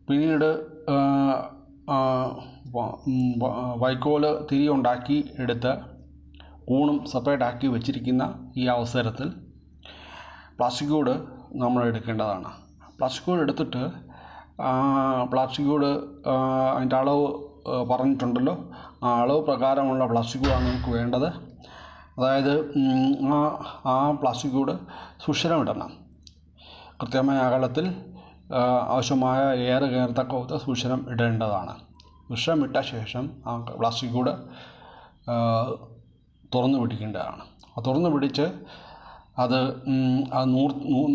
പിന്നീട് വൈക്കോല് തിരി ഉണ്ടാക്കി എടുത്ത് കൂണും സെപ്പറേറ്റ് ആക്കി വെച്ചിരിക്കുന്ന ഈ അവസരത്തിൽ പ്ലാസ്റ്റിക് കൂട് നമ്മൾ എടുക്കേണ്ടതാണ്. പ്ലാസ്റ്റിക് കൂട് എടുത്തിട്ട് പ്ലാസ്റ്റിക് കൂട് അതിൻ്റെ അളവ് പറഞ്ഞിട്ടുണ്ടല്ലോ, ആ അളവ് പ്രകാരമുള്ള പ്ലാസ്റ്റിക് കൂടാണ് നമുക്ക് വേണ്ടത്. അതായത് ആ പ്ലാസ്റ്റിക് കൂട് സുഷിരമിടണം. കൃത്യമായ അകലത്തിൽ ആവശ്യമായ എയർ കയറത്തക്ക വിധം സുഷിരം ഇടേണ്ടതാണ്. സുഷിരം ഇട്ട ശേഷം ആ പ്ലാസ്റ്റിക് കൂട് തുറന്നു പിടിക്കേണ്ടതാണ്. തുറന്നു പിടിച്ച് അത്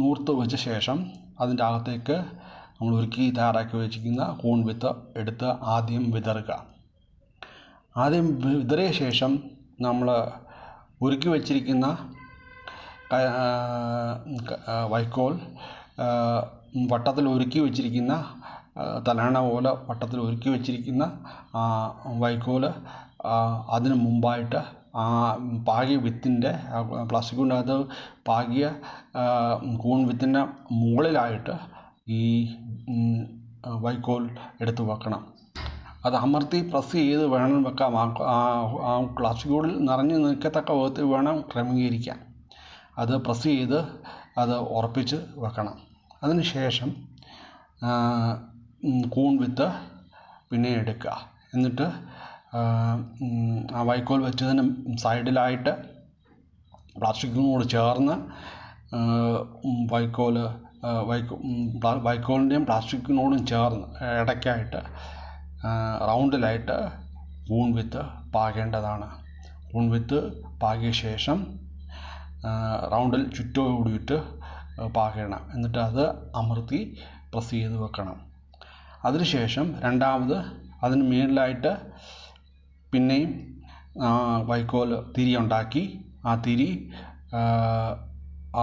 നൂർത്ത് വെച്ച ശേഷം അതിൻ്റെ അകത്തേക്ക് നമ്മൾ ഒരുക്കി തയ്യാറാക്കി വെച്ചിരിക്കുന്ന കൂൺ വിത്ത് എടുത്ത് ആദ്യം വിതറുക. ആദ്യം വിതറിയ ശേഷം നമ്മൾ ഒരുക്കി വെച്ചിരിക്കുന്ന വൈക്കോൽ വട്ടത്തിൽ ഒരുക്കി വെച്ചിരിക്കുന്ന തലയണ പോലെ വട്ടത്തിൽ ഒരുക്കി വെച്ചിരിക്കുന്ന വൈക്കോൽ അതിന് മുമ്പായിട്ട് പാകിയ വിത്തിൻ്റെ പ്ലാസ്റ്റിക് കൊണ്ടകത്ത് പാകിയ കൂൺ വിത്തിൻ്റെ മുകളിലായിട്ട് ഈ വൈക്കോൽ എടുത്ത് വെക്കണം. അത് അമർത്തി പ്രസ് ചെയ്ത് വേണം വെക്കാം. ആ പ്ലാസ്റ്റിക് കൂടിൽ നിറഞ്ഞു നിൽക്കത്തക്ക വിധത്തിൽ വേണം ക്രമീകരിക്കാൻ. അത് പ്രസ് ചെയ്ത് അത് ഉറപ്പിച്ച് വെക്കണം. അതിന് ശേഷം കൂൺ വിത്ത് പിന്നെ എടുക്കുക. എന്നിട്ട് ആ വൈക്കോൽ വെച്ചതിന് സൈഡിലായിട്ട് പ്ലാസ്റ്റിക്കിനോട് ചേർന്ന് വൈക്കോലിൻ്റെയും പ്ലാസ്റ്റിക്കിനോടും ചേർന്ന് ഇടയ്ക്കായിട്ട് റൗണ്ടിലായിട്ട് കൂൺ വിത്ത് പാകേണ്ടതാണ്. കൂൺ വിത്ത് പാകിയ ശേഷം റൗണ്ടിൽ ചുറ്റോടുകൂടിയിട്ട് പാകണം. എന്നിട്ട് അത് അമർത്തി പ്രസ് ചെയ്ത് വെക്കണം. അതിനുശേഷം രണ്ടാമത് അതിന് മേളിലായിട്ട് പിന്നെയും വൈക്കോൽ തിരി ഉണ്ടാക്കി ആ തിരി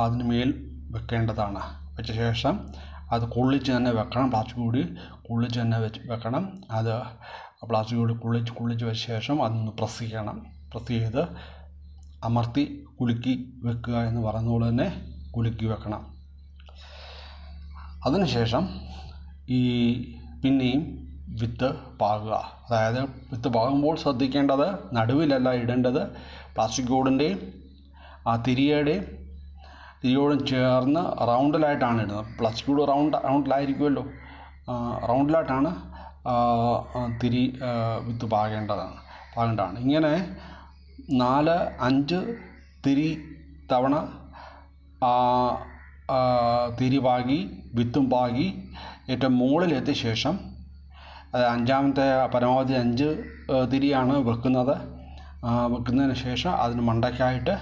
അതിന് മേൽ വെക്കേണ്ടതാണ്. വെച്ച ശേഷം അത് കൊള്ളിച്ച് തന്നെ വെക്കണം. പ്ലാസ്റ്റിക് കൂടി കൊള്ളിച്ച് തന്നെ വെക്കണം. അത് പ്ലാസ്റ്റിക് കൂടി കൊള്ളിച്ച് വെച്ച ശേഷം അതൊന്ന് പ്രസ് ചെയ്യണം. പ്രസ് ചെയ്ത് അമർത്തി കുലുക്കി വെക്കുക എന്ന് പറയുന്ന പോലെ തന്നെ കുലുക്കി വെക്കണം. അതിനുശേഷം പിന്നെയും വിത്ത് പാകുക. അതായത് വിത്ത് പാകുമ്പോൾ ശ്രദ്ധിക്കേണ്ടത് നടുവിലല്ല ഇടേണ്ടത്. പ്ലാസ്റ്റിക് കൂടിൻ്റെയും ആ തിരിയോടും ചേർന്ന് റൗണ്ടിലായിട്ടാണ് ഇടുന്നത്. പ്ലാസ്റ്റിക് കൂട് റൗണ്ടിലായിരിക്കുമല്ലോ, റൗണ്ടിലായിട്ടാണ് വിത്ത് പാകേണ്ടതാണ്. ഇങ്ങനെ 4-5 തിരി തവണ തിരി പാകി വിത്തും പാകി ഏറ്റവും മുകളിലെത്തിയ ശേഷം അഞ്ചാമത്തെ പരമാവധി 5 തിരിയാണ് വെക്കുന്നതിന് ശേഷം അതിന് മണ്ടയ്ക്കായിട്ട്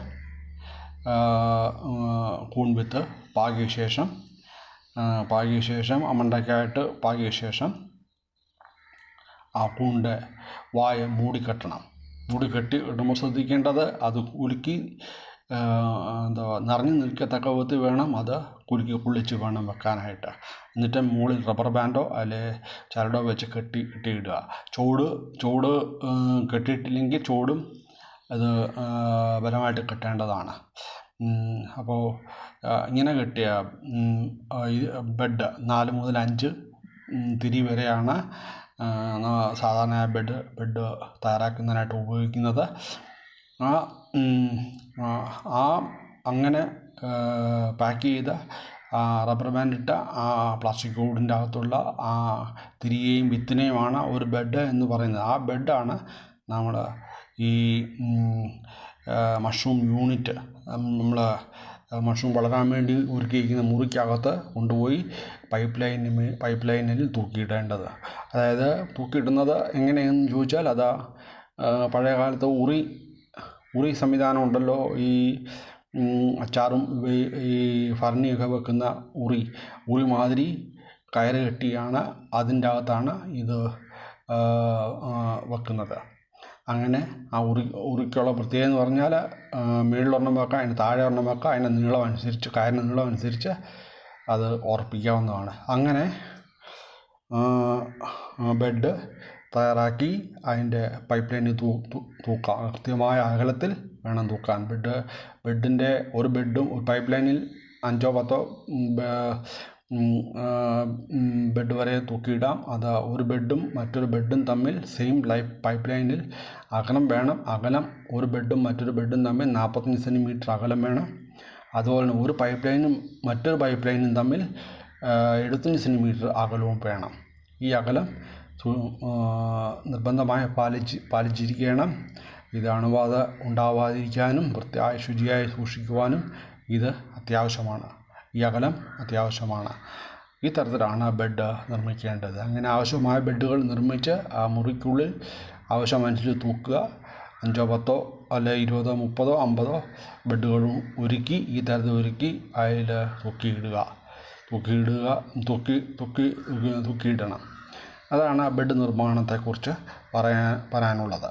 കൂൺ വിത്ത് പാകിയ ശേഷം ആ മണ്ടയ്ക്കായിട്ട് പാകിയ ശേഷം ആ കൂണിൻ്റെ വായ മൂടിക്കെട്ടി ഇടുമ്പോൾ ശ്രദ്ധിക്കേണ്ടത് അത് കുലുക്കി നിറഞ്ഞു നിൽക്കത്തക്ക വിധത്തിൽ വേണം അത് കുളിച്ച് വേണം വെക്കാനായിട്ട്. എന്നിട്ട് മുകളിൽ റബ്ബർ ബാൻഡോ അല്ലെ ചരടോ വെച്ച് കെട്ടിയിടുക. ചൂട് കെട്ടിയിട്ടില്ലെങ്കിൽ ചൂടും അത് ബലമായിട്ട് കെട്ടേണ്ടതാണ്. അപ്പോൾ ഇങ്ങനെ കെട്ടിയ ബെഡ് 4 മുതൽ 5 തിരി വരെയാണ് സാധാരണ ബെഡ് തയ്യാറാക്കുന്നതിനായിട്ട് ഉപയോഗിക്കുന്നത്. അങ്ങനെ പാക്ക് ചെയ്ത റബ്ബർ ബാൻഡിട്ട ആ പ്ലാസ്റ്റിക് കൂടിൻ്റെ അകത്തുള്ള ആ തിരിയെയും വിത്തിനെയുമാണ് ഒരു ബെഡ് എന്ന് പറയുന്നത്. ആ ബെഡാണ് നമ്മൾ ഈ മഷ്റൂം യൂണിറ്റ് നമ്മൾ മഷ്റൂം വളരാൻ വേണ്ടി ഒരുക്കിയിരിക്കുന്ന മുറിക്കകത്ത് കൊണ്ടുപോയി പൈപ്പ് ലൈനിൽ തൂക്കിയിടേണ്ടത്. അതായത് തൂക്കിയിടുന്നത് എങ്ങനെയെന്ന് ചോദിച്ചാൽ അത് പഴയ കാലത്ത് ഉറി സംവിധാനം ഉണ്ടല്ലോ, ഈ അച്ചാറും ഈ ഭരണിയൊക്കെ വെക്കുന്ന ഉറി മാതിരി കയറ് കെട്ടിയാണ് അതിൻ്റെ അകത്താണ് ഇത് വെക്കുന്നത്. അങ്ങനെ ആ ഉറിക്കുള്ള പ്രത്യേകത എന്ന് പറഞ്ഞാൽ മുകളിലൊരെണ്ണം വെക്കാം, അതിന് താഴെ ഒരെണ്ണം വെക്കാം. അതിൻ്റെ നീളം അനുസരിച്ച് കയറിൻ്റെ നീളം അനുസരിച്ച് അത് ഉറപ്പിക്കാവുന്നതാണ്. അങ്ങനെ ബെഡ് തയ്യാറാക്കി അതിൻ്റെ പൈപ്പ് ലൈനിൽ തൂക്കാം. കൃത്യമായ അകലത്തിൽ വേണം തൂക്കാൻ. ബെഡിൻ്റെ ഒരു പൈപ്പ് ലൈനിൽ 5-10 ബെഡ് വരെ തൂക്കിയിടാം. അത് ഒരു ബെഡും മറ്റൊരു ബെഡും തമ്മിൽ സെയിം പൈപ്പ് ലൈനിൽ അകലം വേണം. അകലം ഒരു ബെഡും മറ്റൊരു ബെഡും തമ്മിൽ 45 സെൻറ്റിമീറ്റർ അകലം വേണം. അതുപോലെ തന്നെ ഒരു പൈപ്പ് ലൈനും മറ്റൊരു പൈപ്പ് ലൈനും തമ്മിൽ 75 സെൻറ്റിമീറ്റർ അകലവും വേണം. ഈ അകലം നിർബന്ധമായി പാലിച്ചിരിക്കണം. ഇത് അണുബാധ ഉണ്ടാവാതിരിക്കാനും വൃത്തിയായി ശുചിയായി സൂക്ഷിക്കുവാനും ഇത് അത്യാവശ്യമാണ്. ഈ അകലം അത്യാവശ്യമാണ്. ഈ തരത്തിലാണ് ബെഡ് നിർമ്മിക്കേണ്ടത്. അങ്ങനെ ആവശ്യമായ ബെഡുകൾ നിർമ്മിച്ച് ആ മുറിക്കുള്ളിൽ ആവശ്യമനുസരിച്ച് തൂക്കുക. 5 10 അല്ലെ 20 30 50 ബെഡുകളും ഒരുക്കി ഈ തരത്തിൽ ഒരുക്കി അതിൽ തൂക്കിയിടണം. അതാണ് ബെഡ് നിർമ്മാണത്തെക്കുറിച്ച് പറയാനുള്ളത്.